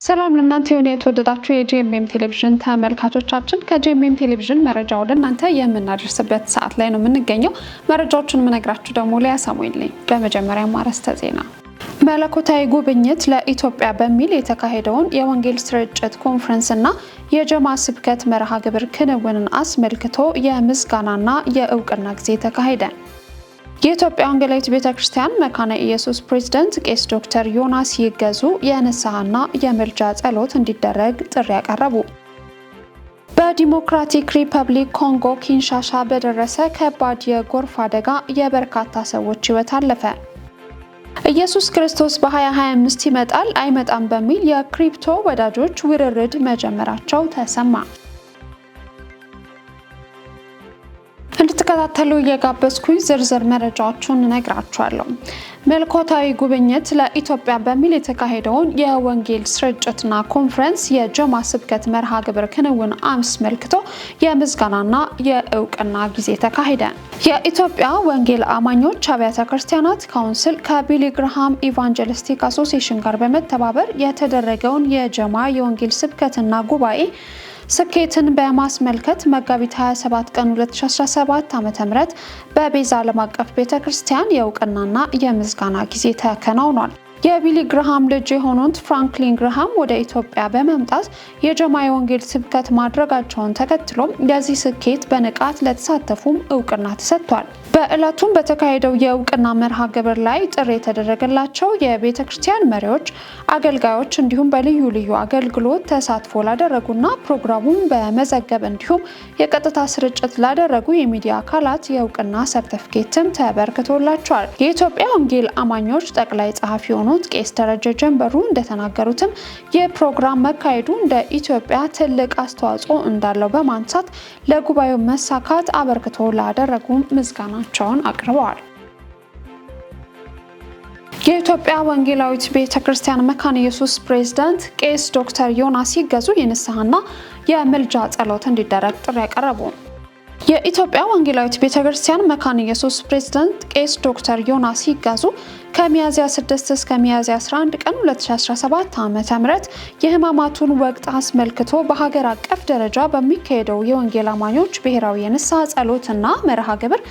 ሰላም ለእናንተ የሆነ የተወደዳችሁ የጂኤምኤም ቴሌቪዥን ተመልካቾቻችን ከጂኤምኤም ቴሌቪዥን መረጃ ወደ እናንተ የምናደርስበት ሰዓት ላይ ነው የምንገኘው። መረጃዎቹን የምነግራችሁ ደግሞ ሊያ ሳሙኤል ነኝ። በመጀመሪያ ማረስተ ዜና መለኮታዊ ጉብኝት ለኢትዮጵያ በሚል የተካሄደውን የወንጌል ስርጭት ኮንፈረንስና የጀማ ስብከት መርሃ ግብር ክንውንን አስመልክቶ የምስጋናና የእውቅና ጊዜ ተካሄደ። የኢትዮጵያ ወንጌላዊት ቤተክርስቲያን መካነ ኢየሱስ ፕሬዝዳንት ቄስ ዶክተር ዮናስ ይገዙ የንስሐና የምልጃ ጸሎት እንዲደረግ ጥሪ ያቀረቡ። በዲሞክራቲክ ሪፐብሊክ ኮንጎ ኪንሻሳ በደረሰ ከባድ የጎርፍ አደጋ የበርካታ ሰዎች ሕይወት አለፈ። ኢየሱስ ክርስቶስ በ2025 ይመጣል አይመጣም በሚል የክሪፕቶ ወዳጆች ውርርድ መጀመራቸው ተሰማ። እንድትከታተሉ የጋበዝኩኝ ዝርዝር መረጃዎችን እነግራችኋለሁ። መለኮታዊ ጉብኝት ለኢትዮጵያ በሚል የተካሄደውን የወንጌል ስርጭትና ኮንፈረንስ የጀማ ስብከት መርሃ ግብር ክንውን አስመልክቶ የምስጋናና የእውቅና ጊዜ ተካሄደ። የኢትዮጵያ ወንጌል አማኞች አብያተ ክርስቲያናት ካውንስል ከቢሊ ግርሃም ኢቫንጀሊስቲክ አሶሲዬሽን ጋር በመተባበር የተደረገውን የጀማ የወንጌል ስብከትና ጉባኤ ስኬትን በማስመልከት መጋቢት 27 ቀን 2017 ዓ.ም በቤዛ ዓለም አቀፍ ቤተክርስቲያን የእውቅናና የምስጋና ጊዜ ተከናውኗል። የቢሊ ግርሃም ልጅ የሆኑት ፍራንክሊን ግርሃም ወደ ኢትዮጵያ በመምጣት የጀማ የወንጌል ስብከት ማድረጋቸውን ተከትሎም ለዚህ ስኬት በንቃት ለተሳተፉም እውቅና ተሰጥቷል። በዕለቱም በተካሄደው የእውቅና መርሃ ግብር ላይ ጥሪ የተደረገላቸው የቤተ ክርስቲያን መሪዎች፣ አገልጋዮች እንዲሁም በልዩ ልዩ አገልግሎት ተሳትፎ ላደረጉና ፕሮግራሙን በመዘገብ እንዲሁም የቀጥታ ስርጭት ላደረጉ የሚዲያ አካላት የእውቅና ሰርተፊኬትም ተበርክቶላቸዋል። የኢትዮጵያ ወንጌል አማኞች ጠቅላይ ጸሐፊ የሆኑት ቄስ ደረጀ ጀንበሩ እንደተናገሩትም ይህ ፕሮግራም መካሄዱ እንደ ኢትዮጵያ ትልቅ አስተዋጽኦ እንዳለው በማንሳት ለጉባኤው መሳካት አበርክቶ ላደረጉ ምስጋናቸውን አቅርበዋል። የኢትዮጵያ ወንጌላዊት ቤተክርስቲያን መካነ ኢየሱስ ፕሬዝዳንት ቄስ ዶክተር ዮናስ ይገዙ የንስሐና የምልጃ ጸሎት እንዲደረግ ጥሪ ያቀረቡ። የኢትዮጵያ ወንጌላዊት ቤተክርስቲያን መካነ ኢየሱስ ፕሬዝዳንት ቄስ ዶክተር ዮናስ ይገዙ ከሚያዝያ 6 እስከ ሚያዝያ 11 ቀን 2017 ዓ.ም የሕማማቱን ወቅት አስመልክቶ በሀገር አቀፍ ደረጃ በሚካሄደው የወንጌል አማኞች ብሔራዊ የንስሐ ጸሎትና መርሃ ግብር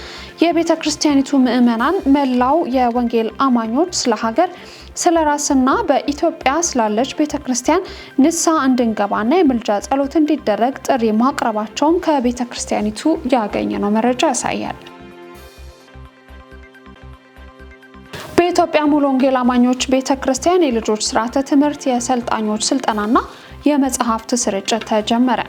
የቤተክርስቲያኒቱ ምዕመናን፣ መላው የወንጌል አማኞች ስለ ሀገር፣ ስለ ራስና በኢትዮጵያ ስላለች ቤተክርስቲያን ንስሐ እንድንገባና የምልጃ ጸሎት እንዲደረግ ጥሪ ማቅረባቸውን ከቤተክርስቲያኒቱ ያገኘነው መረጃ ያሳያል። በኢትዮጵያ ሙሉ ወንጌል አማኞች ቤተክርስቲያን የልጆች ስርዓተ ትምህርት፣ የሰልጣኞች ስልጠናና የመጽሐፍት ስርጭት ተጀመረ።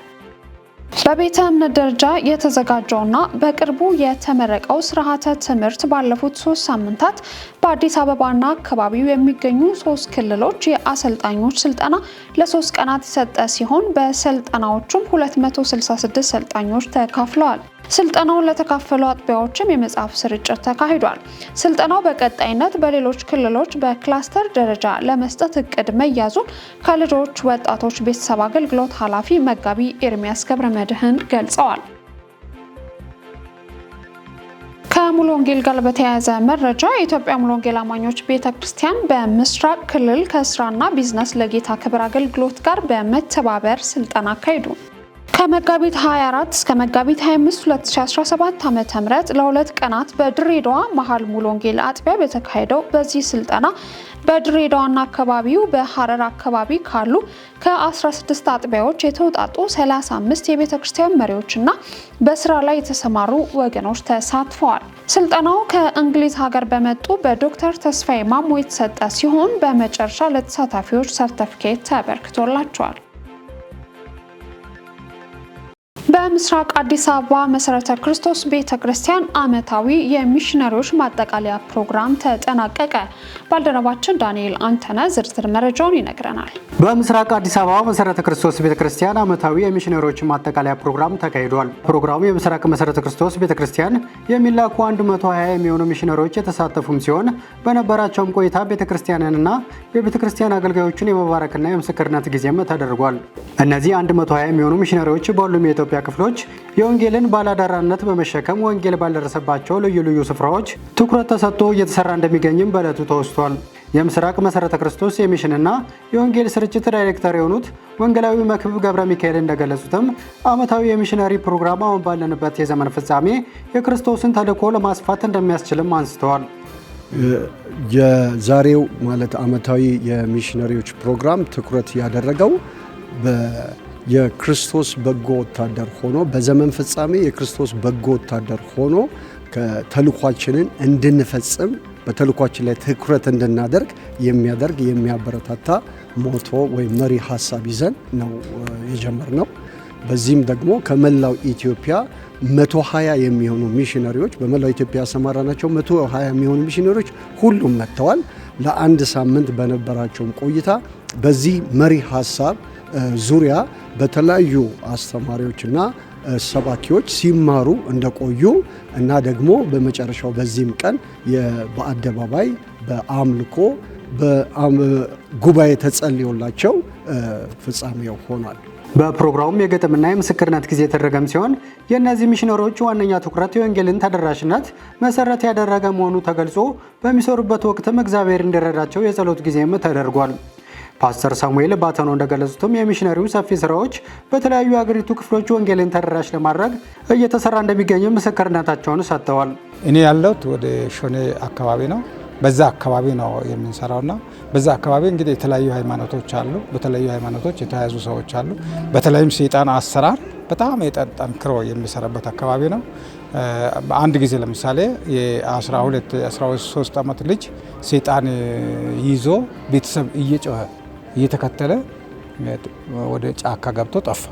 በቤተ እምነት ደረጃ የተዘጋጀውና በቅርቡ የተመረቀው ስርዓተ ትምህርት ባለፉት 3 ሳምንታት በአዲስ አበባና አካባቢው የሚገኙ 3 ክልሎች የአሰልጣኞች ስልጠና ለ3 ቀናት የሰጠ ሲሆን በስልጠናዎቹም 266 ሰልጣኞች ተካፍለዋል። ስልጠናውን ለተካፈሉ አጥቢያዎችም የመጽሐፍ ስርጭት ተካሂዷል። ስልጠናው በቀጣይነት በሌሎች ክልሎች በክላስተር ደረጃ ለመስጠት እቅድ መያዙን ከልጆች ወጣቶች ቤተሰብ አገልግሎት ኃላፊ መጋቢ ኤርሚያስ ገብረመድህን ገልጸዋል። ከሙሉ ወንጌል ጋር በተያያዘ መረጃ የኢትዮጵያ ሙሉ ወንጌል አማኞች ቤተክርስቲያን በምስራቅ ክልል ከስራና ቢዝነስ ለጌታ ክብር አገልግሎት ጋር በመተባበር ስልጠና አካሂዱ። ከመጋቢት 24 እስከ መጋቢት 25 2017 ዓ.ም ለ2 ቀናት በድሬዳዋ መሃል ሙሉ ወንጌል አጥቢያ በተካሄደው በዚህ ስልጠና በድሬዳዋና አካባቢው በሐረር አካባቢ ካሉ ከ16 አጥቢያዎች የተውጣጡ 35 የቤተክርስቲያን መሪዎችና በስራ ላይ የተሰማሩ ወገኖች ተሳትፈዋል። ስልጠናው ከእንግሊዝ ሀገር በመጡ በዶክተር ተስፋዬ ማሞ የተሰጠ ሲሆን በመጨረሻ ለተሳታፊዎች ሰርተፊኬት ተበርክቶላቸዋል። በምስራቅ አዲስ አበባ መሰረተ ክርስቶስ ቤተክርስቲያን ዓመታዊ የሚሽነሪዎች ማጠቃለያ ፕሮግራም ተጠናቀቀ። ባልደረባችን ዳንኤል አንተነህ ዝርዝር መረጃውን ይነግረናል። በምስራቅ አዲስ አበባ መሰረተ ክርስቶስ ቤተክርስቲያን ዓመታዊ የሚሽነሪዎች ማጠቃለያ ፕሮግራም ተካሂዷል። ፕሮግራሙ የምስራቅ መሰረተ ክርስቶስ ቤተክርስቲያን የሚላኩ 120 የሚሆኑ ሚሽነሪዎች የተሳተፉም ሲሆን በነበራቸውም ቆይታ ቤተክርስቲያንንና የቤተክርስቲያን አገልጋዮችን የመባረክና የምስክርነት ጊዜም ተደርጓል። እነዚህ 120 የሚሆኑ ሚሽነሪዎች በሁሉም የኢትዮጵያ ክፍሎች የወንጌልን ባላደራነት በመሸከም ወንጌል ባልደረሰባቸው ልዩ ልዩ ስፍራዎች ትኩረት ተሰጥቶ እየተሰራ እንደሚገኝም በዕለቱ ተወስቷል። የምስራቅ መሰረተ ክርስቶስ የሚሽንና የወንጌል ስርጭት ዳይሬክተር የሆኑት ወንጌላዊ መክብብ ገብረ ሚካኤል እንደገለጹትም ዓመታዊ የሚሽነሪ ፕሮግራም አሁን ባለንበት የዘመን ፍጻሜ የክርስቶስን ተልእኮ ለማስፋት እንደሚያስችልም አንስተዋል። የዛሬው ማለት ዓመታዊ የሚሽነሪዎች ፕሮግራም ትኩረት ያደረገው የክርስቶስ በጎ ወታደር ሆኖ በዘመን ፍጻሜ የክርስቶስ በጎ ወታደር ሆኖ ተልኳችንን እንድንፈጽም በተልኳችን ላይ ትኩረት እንድናደርግ የሚያበረታታ ሞቶ ወይም መሪ ሐሳብ ይዘን ነው የጀመርነው። በዚህም ደግሞ ከመላው ኢትዮጵያ 120 የሚሆኑ ሚሽነሪዎች በመላው ኢትዮጵያ ያሰማራናቸው 120 የሚሆኑ ሚሽነሪዎች ሁሉም መጥተዋል። ለአንድ ሳምንት በነበራቸው ቆይታ በዚህ መሪ ሐሳብ ዙሪያ በተለያዩ አስተማሪዎችና ሰባኪዎች ሲማሩ እንደቆዩ እና ደግሞ በመጨረሻው በዚህም ቀን በአደባባይ በአምልኮ በጉባኤ ተጸልዮላቸው ፍጻሜው ሆኗል። በፕሮግራሙም የግጥምና የምስክርነት ጊዜ የተደረገም ሲሆን የእነዚህ ሚሽነሪዎች ዋነኛ ትኩረት የወንጌልን ተደራሽነት መሰረት ያደረገ መሆኑ ተገልጾ በሚሰሩበት ወቅትም እግዚአብሔር እንዲረዳቸው የጸሎት ጊዜም ተደርጓል። ፓስተር ሳሙኤል ባተኖ እንደገለጹትም የሚሽነሪው ሰፊ ስራዎች በተለያዩ የሀገሪቱ ክፍሎች ወንጌልን ተደራሽ ለማድረግ እየተሰራ እንደሚገኝ ምስክርነታቸውን ሰጥተዋል። እኔ ያለሁት ወደ ሾኔ አካባቢ ነው። በዛ አካባቢ ነው የምንሰራውና በዛ አካባቢ እንግዲህ የተለያዩ ሃይማኖቶች አሉ። በተለያዩ ሃይማኖቶች የተያዙ ሰዎች አሉ። በተለይም ሰይጣን አሰራር በጣም ጠንክሮ የሚሰራበት አካባቢ ነው። አንድ ጊዜ ለምሳሌ የ13 ዓመት ልጅ ሰይጣን ይዞ ቤተሰብ እየጮኸ እየተከተለ ወደ ጫካ ገብቶ ጠፋ።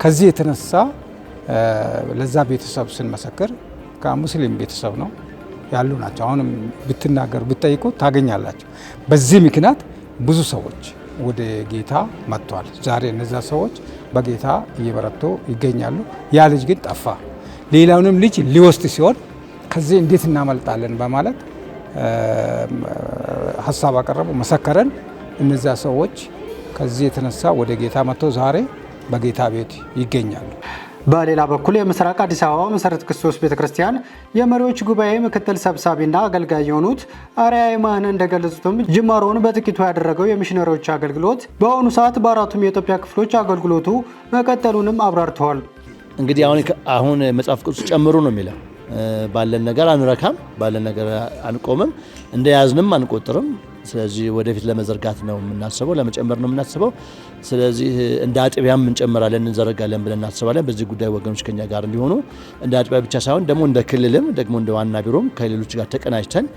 ከዚህ የተነሳ ለዛ ቤተሰብ ስንመሰክር ከሙስሊም ቤተሰብ ነው ያሉ ናቸው። አሁንም ብትናገሩ ብትጠይቁ ታገኛላችሁ። በዚህ ምክንያት ብዙ ሰዎች ወደ ጌታ መጥተዋል። ዛሬ እነዛ ሰዎች በጌታ እየበረቱ ይገኛሉ። ያ ልጅ ግን ጠፋ። ሌላውንም ልጅ ሊወስድ ሲሆን ከዚህ እንዴት እናመልጣለን በማለት ሀሳብ አቀረቡ፣ መሰከረን። እነዛ ሰዎች ከዚህ የተነሳ ወደ ጌታ መጥተው ዛሬ በጌታ ቤት ይገኛሉ። በሌላ በኩል የምስራቅ አዲስ አበባ መሰረተ ክርስቶስ ቤተክርስቲያን የመሪዎች ጉባኤ ምክትል ሰብሳቢና አገልጋይ የሆኑት አርአያ የማነ እንደገለጹትም ጅማሮውን በጥቂቱ ያደረገው የሚሽነሪዎች አገልግሎት በአሁኑ ሰዓት በአራቱም የኢትዮጵያ ክፍሎች አገልግሎቱ መቀጠሉንም አብራርተዋል። እንግዲህ አሁን መጽሐፍ ቅዱስ ጨምሩ ነው የሚለው። ባለን ነገር አንረካም፣ ባለን ነገር አንቆምም፣ እንደያዝንም አንቆጥርም። ስለዚህ ወደፊት ለመዘርጋት ነው የምናስበው፣ ለመጨመር ነው የምናስበው። ስለዚህ እንደ አጥቢያም እንጨምራለን፣ እንዘረጋለን ብለን እናስባለን። በዚህ ጉዳይ ወገኖች ከኛ ጋር እንዲሆኑ እንደ አጥቢያ ብቻ ሳይሆን ደግሞ እንደ ክልልም ደግሞ እንደ ዋና ቢሮም ከሌሎች ጋር ተቀናጅተን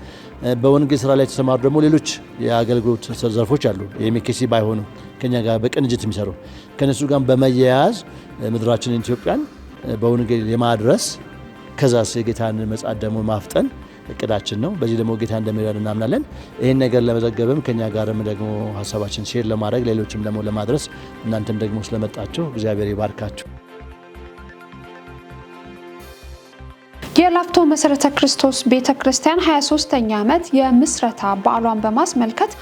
በወንጌል ስራ ላይ የተሰማሩ ደግሞ ሌሎች የአገልግሎት ዘርፎች አሉ። የሚኬሲ ባይሆኑ ከኛ ጋር በቅንጅት የሚሰሩ ከነሱ ጋር በመያያዝ ምድራችንን ኢትዮጵያን በወንጌል የማድረስ ከዛስ የጌታን መጽአት ደግሞ ማፍጠን እቅዳችን ነው። በዚህ ደግሞ ጌታ እንደሚረዳ እናምናለን። ይህን ነገር ለመዘገብም ከኛ ጋርም ደግሞ ሀሳባችን ሼር ለማድረግ ሌሎችም ደግሞ ለማድረስ እናንተም ደግሞ ስለመጣችሁ እግዚአብሔር ይባርካችሁ። የላፍቶ መሰረተ ክርስቶስ ቤተክርስቲያን 23ኛ ዓመት የምስረታ በዓሏን በማስመልከት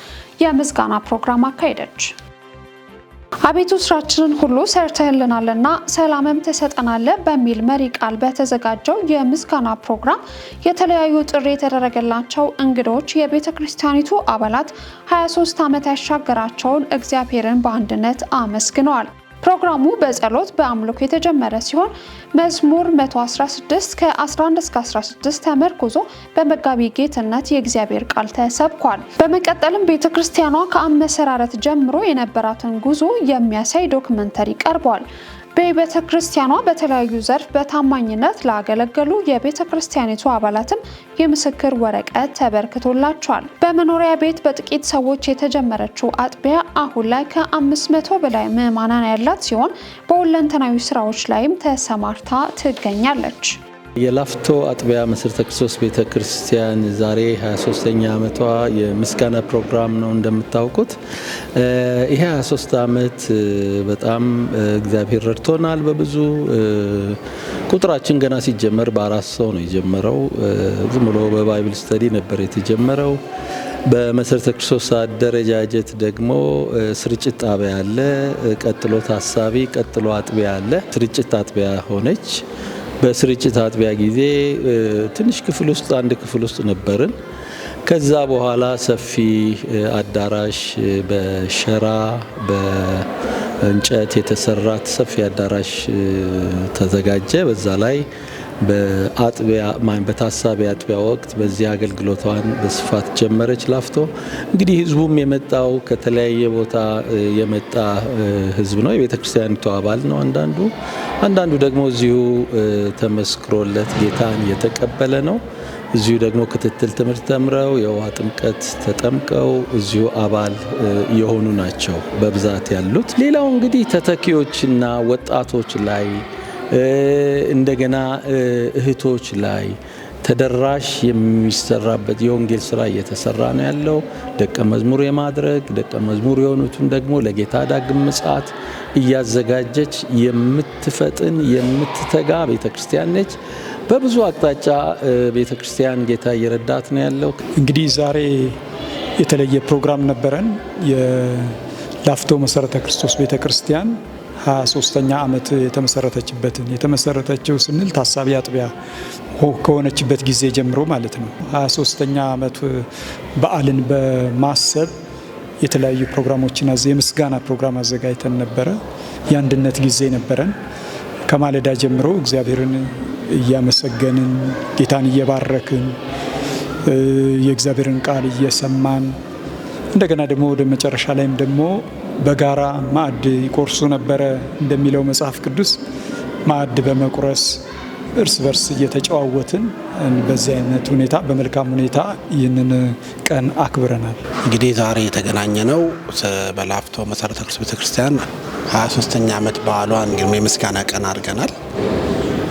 የምስጋና ፕሮግራም አካሄደች። አቤቱ ስራችንን ሁሉ ሰርተህልናልና ሰላምም ትሰጠናለህ በሚል መሪ ቃል በተዘጋጀው የምስጋና ፕሮግራም የተለያዩ ጥሪ የተደረገላቸው እንግዶች የቤተክርስቲያኒቱ አባላት 23 ዓመት ያሻገራቸውን እግዚአብሔርን በአንድነት አመስግነዋል። ፕሮግራሙ በጸሎት በአምልኮ የተጀመረ ሲሆን መዝሙር 116 ከ11 እስከ 16 ተመርኩዞ በመጋቢ ጌትነት የእግዚአብሔር ቃል ተሰብኳል። በመቀጠልም ቤተክርስቲያኗ ከአመሰራረት ጀምሮ የነበራትን ጉዞ የሚያሳይ ዶክመንተሪ ቀርቧል። በቤተክርስቲያኗ በተለያዩ ዘርፍ በታማኝነት ላገለገሉ የቤተክርስቲያኒቱ አባላትም የምስክር ወረቀት ተበርክቶላቸዋል። በመኖሪያ ቤት በጥቂት ሰዎች የተጀመረችው አጥቢያ አሁን ላይ ከ500 በላይ ምዕመናን ያላት ሲሆን በሁለንተናዊ ስራዎች ላይም ተሰማርታ ትገኛለች። የላፍቶ አጥቢያ መሰረተ ክርስቶስ ቤተክርስቲያን ዛሬ 23ኛ ዓመቷ የምስጋና ፕሮግራም ነው። እንደምታውቁት ይሄ 23 ዓመት በጣም እግዚአብሔር ረድቶናል። በብዙ ቁጥራችን ገና ሲጀመር በ4 ሰው ነው የጀመረው። ዝም ብሎ በባይብል ስተዲ ነበር የተጀመረው። በመሰረተ ክርስቶስ አደረጃጀት ደግሞ ስርጭት ጣቢያ አለ፣ ቀጥሎ ታሳቢ፣ ቀጥሎ አጥቢያ አለ። ስርጭት አጥቢያ ሆነች። በስርጭት አጥቢያ ጊዜ ትንሽ ክፍል ውስጥ አንድ ክፍል ውስጥ ነበርን። ከዛ በኋላ ሰፊ አዳራሽ በሸራ በእንጨት የተሰራ ሰፊ አዳራሽ ተዘጋጀ። በዛ ላይ በታሳቢ አጥቢያ ወቅት በዚህ አገልግሎቷን በስፋት ጀመረች ላፍቶ። እንግዲህ ህዝቡም የመጣው ከተለያየ ቦታ የመጣ ህዝብ ነው። የቤተ ክርስቲያኒቱ አባል ነው። አንዳንዱ ደግሞ እዚሁ ተመስክሮለት ጌታን የተቀበለ ነው። እዚሁ ደግሞ ክትትል ትምህርት ተምረው የውሃ ጥምቀት ተጠምቀው እዚሁ አባል የሆኑ ናቸው በብዛት ያሉት። ሌላው እንግዲህ ተተኪዎችና ወጣቶች ላይ እንደገና እህቶች ላይ ተደራሽ የሚሰራበት የወንጌል ስራ እየተሰራ ነው ያለው። ደቀ መዝሙር የማድረግ ደቀ መዝሙር የሆኑትን ደግሞ ለጌታ ዳግም ምጽአት እያዘጋጀች የምትፈጥን የምትተጋ ቤተክርስቲያን ነች። በብዙ አቅጣጫ ቤተክርስቲያን ጌታ እየረዳት ነው ያለው። እንግዲህ ዛሬ የተለየ ፕሮግራም ነበረን። የላፍቶ መሰረተ ክርስቶስ ቤተክርስቲያን 23ኛ ዓመት የተመሰረተችው ስንል ታሳቢ አጥቢያ ከሆነችበት ጊዜ ጀምሮ ማለት ነው። 23ኛ ዓመት በዓልን በማሰብ የተለያዩ ፕሮግራሞችን የምስጋና ፕሮግራም አዘጋጅተን ነበረ። የአንድነት ጊዜ ነበረን። ከማለዳ ጀምሮ እግዚአብሔርን እያመሰገንን ጌታን እየባረክን የእግዚአብሔርን ቃል እየሰማን እንደገና ደግሞ ወደ መጨረሻ ላይም ደግሞ በጋራ ማዕድ ይቆርሱ ነበረ። እንደሚለው መጽሐፍ ቅዱስ ማዕድ በመቁረስ እርስ በርስ እየተጨዋወትን በዚህ አይነት ሁኔታ በመልካም ሁኔታ ይህንን ቀን አክብረናል። እንግዲህ ዛሬ የተገናኘ ነው በላፍቶ መሰረተ ክርስቶስ ቤተክርስቲያን 23ኛ ዓመት በዓሏን የምስጋና ቀን አድርገናል።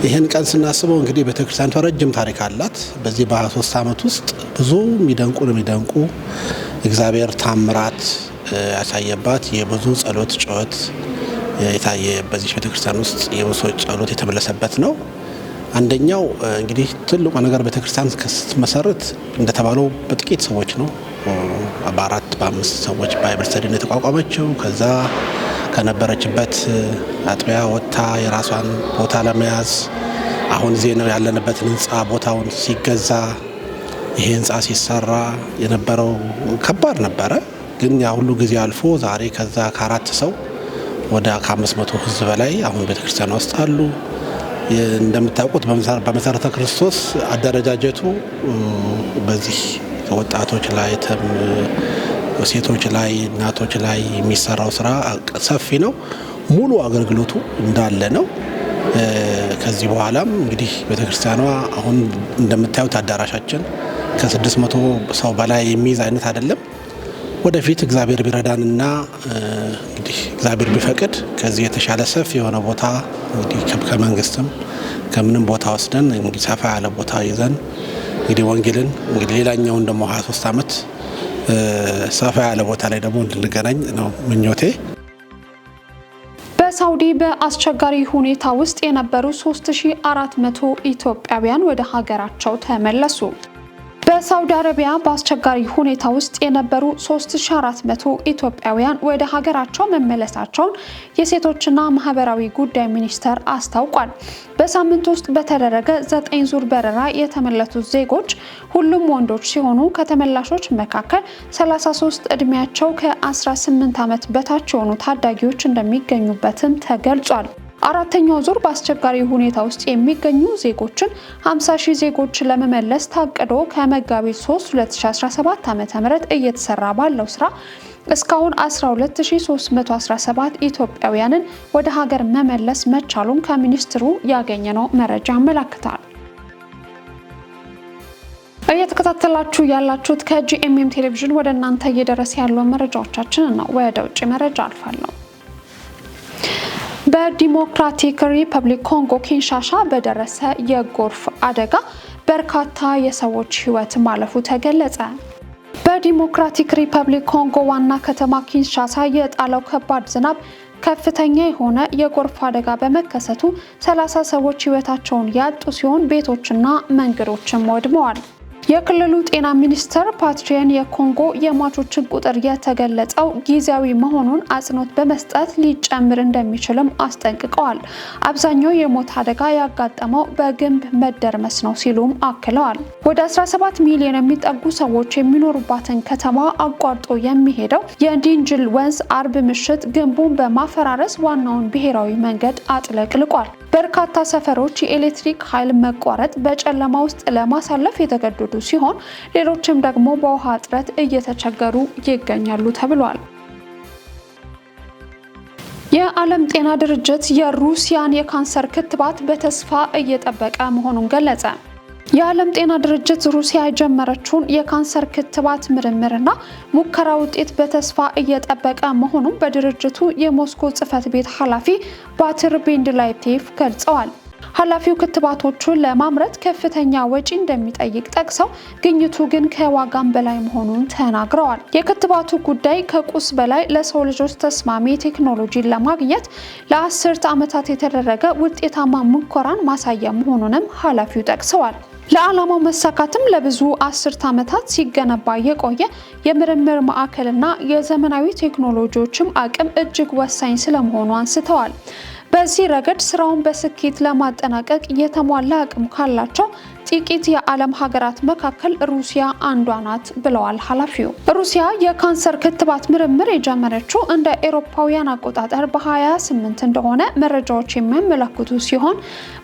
ይህን ቀን ስናስበው እንግዲህ ቤተክርስቲያኗ ረጅም ታሪክ አላት። በዚህ በ23 ዓመት ውስጥ ብዙ የሚደንቁ እግዚአብሔር ታምራት ያሳየባት የብዙ ጸሎት ጩኸት የታየ በዚህ ቤተክርስቲያን ውስጥ የብዙ ጸሎት የተመለሰበት ነው። አንደኛው እንግዲህ ትልቁ ነገር ቤተክርስቲያን ስትመሰረት እንደተባለው በጥቂት ሰዎች ነው። በ4-5 ሰዎች ባይብል ስተዲ ነው የተቋቋመችው። ከዛ ከነበረችበት አጥቢያ ወጥታ የራሷን ቦታ ለመያዝ አሁን ዜናው ያለንበትን ህንጻ ቦታውን ሲገዛ ይሄ ህንጻ ሲሰራ የነበረው ከባድ ነበረ። ግን ያ ሁሉ ጊዜ አልፎ ዛሬ ከዛ ከ4 ሰው ወደ 500 ህዝብ በላይ አሁን ቤተክርስቲያን ውስጥ አሉ። እንደምታውቁት በመሰረተ ክርስቶስ አደረጃጀቱ በዚህ ወጣቶች ላይ ሴቶች ላይ እናቶች ላይ የሚሰራው ስራ ሰፊ ነው። ሙሉ አገልግሎቱ እንዳለ ነው። ከዚህ በኋላም እንግዲህ ቤተክርስቲያኗ አሁን እንደምታዩት አዳራሻችን ከ600 ሰው በላይ የሚይዝ አይነት አይደለም። ወደፊት እግዚአብሔር ቢረዳንና እንግዲህ እግዚአብሔር ቢፈቅድ ከዚህ የተሻለ ሰፊ የሆነ ቦታ እንግዲህ ከመንግስትም ከምንም ቦታ ወስደን እንግዲህ ሰፋ ያለ ቦታ ይዘን እንግዲህ ወንጌልን እንግዲህ ሌላኛውን ደግሞ 23 ዓመት ሰፋ ያለ ቦታ ላይ ደግሞ እንድንገናኝ ነው ምኞቴ። በሳውዲ በአስቸጋሪ ሁኔታ ውስጥ የነበሩ 3400 ኢትዮጵያውያን ወደ ሀገራቸው ተመለሱ። በሳውዲ አረቢያ በአስቸጋሪ ሁኔታ ውስጥ የነበሩ 3400 ኢትዮጵያውያን ወደ ሀገራቸው መመለሳቸውን የሴቶችና ማህበራዊ ጉዳይ ሚኒስቴር አስታውቋል። በሳምንት ውስጥ በተደረገ 9 ዙር በረራ የተመለሱት ዜጎች ሁሉም ወንዶች ሲሆኑ ከተመላሾች መካከል 33 እድሜያቸው ከ18 ዓመት በታች የሆኑ ታዳጊዎች እንደሚገኙበትም ተገልጿል። አራተኛው ዙር በአስቸጋሪ ሁኔታ ውስጥ የሚገኙ ዜጎችን 50,000 ዜጎችን ለመመለስ ታቅዶ ከመጋቢት 3 2017 ዓ.ም እየተሰራ ባለው ስራ እስካሁን 12317 ኢትዮጵያውያንን ወደ ሀገር መመለስ መቻሉን ከሚኒስትሩ ያገኘነው መረጃ ያመለክታል። እየተከታተላችሁ ያላችሁት ከጂኤምኤም ቴሌቪዥን ወደ እናንተ እየደረሰ ያለው መረጃዎቻችን ነው። ወደ ውጭ መረጃ አልፋለሁ። በዲሞክራቲክ ሪፐብሊክ ኮንጎ ኪንሻሳ በደረሰ የጎርፍ አደጋ በርካታ የሰዎች ሕይወት ማለፉ ተገለጸ። በዲሞክራቲክ ሪፐብሊክ ኮንጎ ዋና ከተማ ኪንሻሳ የጣለው ከባድ ዝናብ ከፍተኛ የሆነ የጎርፍ አደጋ በመከሰቱ 30 ሰዎች ሕይወታቸውን ያጡ ሲሆን ቤቶችና መንገዶችም ወድመዋል። የክልሉ ጤና ሚኒስቴር ፓትሪያን የኮንጎ የሟቾችን ቁጥር የተገለጸው ጊዜያዊ መሆኑን አጽንኦት በመስጠት ሊጨምር እንደሚችልም አስጠንቅቀዋል። አብዛኛው የሞት አደጋ ያጋጠመው በግንብ መደርመስ ነው ሲሉም አክለዋል። ወደ 17 ሚሊዮን የሚጠጉ ሰዎች የሚኖሩባትን ከተማ አቋርጦ የሚሄደው የዲንጅል ወንዝ አርብ ምሽት ግንቡን በማፈራረስ ዋናውን ብሔራዊ መንገድ አጥለቅልቋል። በርካታ ሰፈሮች የኤሌክትሪክ ኃይል መቋረጥ በጨለማ ውስጥ ለማሳለፍ የተገደዱ ሲሆን ሌሎችም ደግሞ በውሃ እጥረት እየተቸገሩ ይገኛሉ ተብሏል። የዓለም ጤና ድርጅት የሩሲያን የካንሰር ክትባት በተስፋ እየጠበቀ መሆኑን ገለጸ። የዓለም ጤና ድርጅት ሩሲያ የጀመረችውን የካንሰር ክትባት ምርምርና ሙከራ ውጤት በተስፋ እየጠበቀ መሆኑን በድርጅቱ የሞስኮ ጽሕፈት ቤት ኃላፊ ባትር ቤንድላይቴቭ ገልጸዋል። ኃላፊው ክትባቶቹን ለማምረት ከፍተኛ ወጪ እንደሚጠይቅ ጠቅሰው ግኝቱ ግን ከዋጋም በላይ መሆኑን ተናግረዋል። የክትባቱ ጉዳይ ከቁስ በላይ ለሰው ልጆች ተስማሚ ቴክኖሎጂን ለማግኘት ለ10 ዓመታት የተደረገ ውጤታማ ሙከራን ማሳያ መሆኑንም ኃላፊው ጠቅሰዋል። ለዓላማው መሳካትም ለብዙ 10 ዓመታት ሲገነባ የቆየ የምርምር ማዕከልና የዘመናዊ ቴክኖሎጂዎችም አቅም እጅግ ወሳኝ ስለመሆኑ አንስተዋል። በዚህ ረገድ ስራውን በስኬት ለማጠናቀቅ የተሟላ አቅም ካላቸው ጥቂት የዓለም ሀገራት መካከል ሩሲያ አንዷ ናት ብለዋል ኃላፊው። ሩሲያ የካንሰር ክትባት ምርምር የጀመረችው እንደ አውሮፓውያን አቆጣጠር በ2008 እንደሆነ መረጃዎች የሚያመለክቱ ሲሆን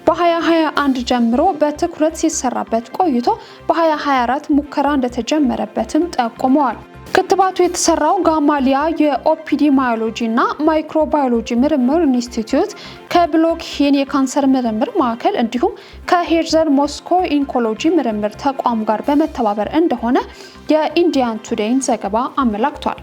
በ2021 ጀምሮ በትኩረት ሲሰራበት ቆይቶ በ2024 ሙከራ እንደተጀመረበትም ጠቁመዋል። ክትባቱ የተሰራው ጋማሊያ የኦፒዲማዮሎጂ እና ማይክሮባዮሎጂ ምርምር ኢንስቲትዩት ከብሎክሂን የካንሰር ምርምር ማዕከል እንዲሁም ከሄርዘር ሞስኮ ኢንኮሎጂ ምርምር ተቋም ጋር በመተባበር እንደሆነ የኢንዲያን ቱዴይን ዘገባ አመላክቷል።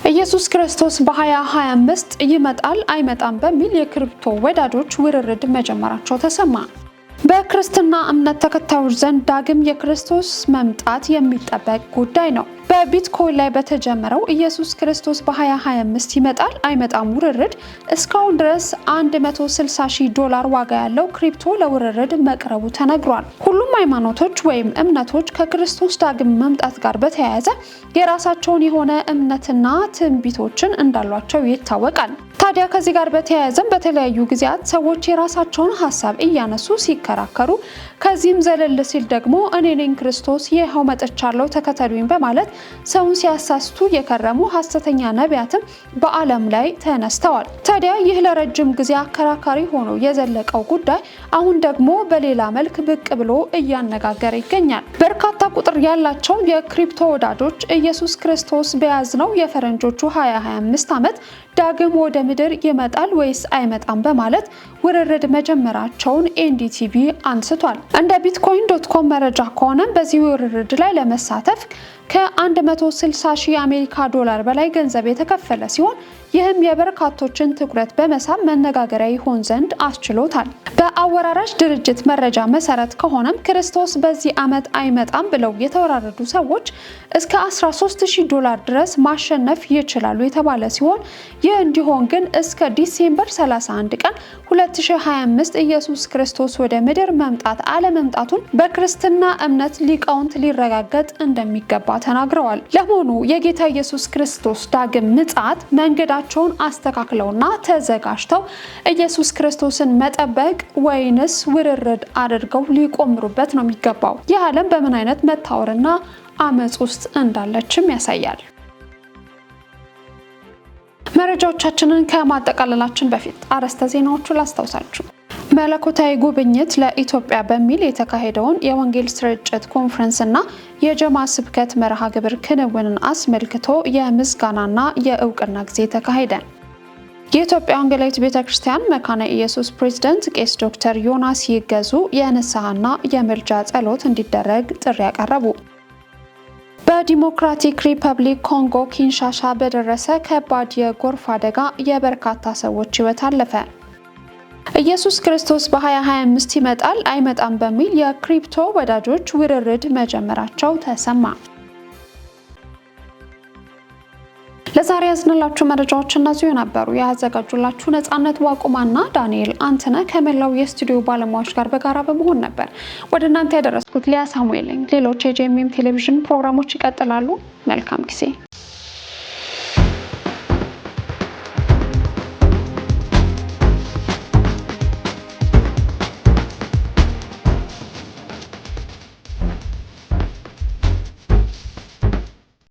ኢየሱስ ክርስቶስ በ2025 ይመጣል አይመጣም በሚል የክሪፕቶ ወዳጆች ውርርድ መጀመራቸው ተሰማ። በክርስትና እምነት ተከታዮች ዘንድ ዳግም የክርስቶስ መምጣት የሚጠበቅ ጉዳይ ነው። በቢትኮይን ላይ በተጀመረው ኢየሱስ ክርስቶስ በ2025 ይመጣል አይመጣም ውርርድ እስካሁን ድረስ $160,000 ዋጋ ያለው ክሪፕቶ ለውርርድ መቅረቡ ተነግሯል። ሁሉም ሃይማኖቶች ወይም እምነቶች ከክርስቶስ ዳግም መምጣት ጋር በተያያዘ የራሳቸውን የሆነ እምነትና ትንቢቶችን እንዳሏቸው ይታወቃል። ታዲያ ከዚህ ጋር በተያያዘም በተለያዩ ጊዜያት ሰዎች የራሳቸውን ሀሳብ እያነሱ ሲከራከሩ ከዚህም ዘለል ሲል ደግሞ እኔ ነኝ ክርስቶስ ይኸው መጥቻለሁ ተከተሉኝ በማለት ሰውን ሲያሳስቱ የከረሙ ሐሰተኛ ነቢያትም በዓለም ላይ ተነስተዋል። ታዲያ ይህ ለረጅም ጊዜ አከራካሪ ሆኖ የዘለቀው ጉዳይ አሁን ደግሞ በሌላ መልክ ብቅ ብሎ እያነጋገረ ይገኛል። በርካታ ቁጥር ያላቸው የክሪፕቶ ወዳጆች ኢየሱስ ክርስቶስ በያዝነው የፈረንጆቹ 2025 ዓመት ዳግም ወደ ምድር ይመጣል ወይስ አይመጣም በማለት ውርርድ መጀመራቸውን ኤንዲቲቪ አንስቷል። እንደ bitcoin.com መረጃ ከሆነ በዚህ ውርርድ ላይ ለመሳተፍ ከ160,000 አሜሪካ ዶላር በላይ ገንዘብ የተከፈለ ሲሆን ይህም የበርካቶችን ትኩረት በመሳብ መነጋገሪያ ይሆን ዘንድ አስችሎታል። በአወራራሽ ድርጅት መረጃ መሰረት ከሆነም ክርስቶስ በዚህ ዓመት አይመጣም ብለው የተወራረዱ ሰዎች እስከ $13,000 ድረስ ማሸነፍ ይችላሉ የተባለ ሲሆን ይህ እንዲሆን ግን እስከ ዲሴምበር 31 ቀን 2025 ኢየሱስ ክርስቶስ ወደ ምድር መምጣት አለመምጣቱን በክርስትና እምነት ሊቃውንት ሊረጋገጥ እንደሚገባ ተናግረዋል። ለመሆኑ የጌታ ኢየሱስ ክርስቶስ ዳግም ምጽአት መንገዳቸውን አስተካክለውና ተዘጋጅተው ኢየሱስ ክርስቶስን መጠበቅ ወይንስ ውርርድ አድርገው ሊቆምሩበት ነው የሚገባው? ይህ ዓለም በምን አይነት መታወርና አመጽ ውስጥ እንዳለችም ያሳያል። መረጃዎቻችንን ከማጠቃለላችን በፊት አርዕስተ ዜናዎቹን ላስታውሳችሁ። መለኮታዊ ጉብኝት ለኢትዮጵያ በሚል የተካሄደውን የወንጌል ስርጭት ኮንፈረንስና የጀማ ስብከት መርሃ ግብር ክንውንን አስመልክቶ የምስጋናና የእውቅና ጊዜ ተካሄደ። የኢትዮጵያ ወንጌላዊት ቤተክርስቲያን መካነ ኢየሱስ ፕሬዝዳንት ቄስ ዶክተር ዮናስ ይገዙ የንስሐና የምልጃ ጸሎት እንዲደረግ ጥሪ ያቀረቡ። በዲሞክራቲክ ሪፐብሊክ ኮንጎ ኪንሻሳ በደረሰ ከባድ የጎርፍ አደጋ የበርካታ ሰዎች ሕይወት አለፈ። ኢየሱስ ክርስቶስ በ2025 ይመጣል አይመጣም በሚል የክሪፕቶ ወዳጆች ውርርድ መጀመራቸው ተሰማ። ለዛሬ ያዝንላችሁ መረጃዎች እነዚሁ ነበሩ። ያዘጋጁላችሁ ነጻነት ዋቁማና ዳንኤል አንተነ ከመላው የስቱዲዮ ባለሙያዎች ጋር በጋራ በመሆን ነበር ወደ እናንተ ያደረስኩት። ሊያ ሳሙኤል ነኝ። ሌሎች የጄኤምኤም ቴሌቪዥን ፕሮግራሞች ይቀጥላሉ። መልካም ጊዜ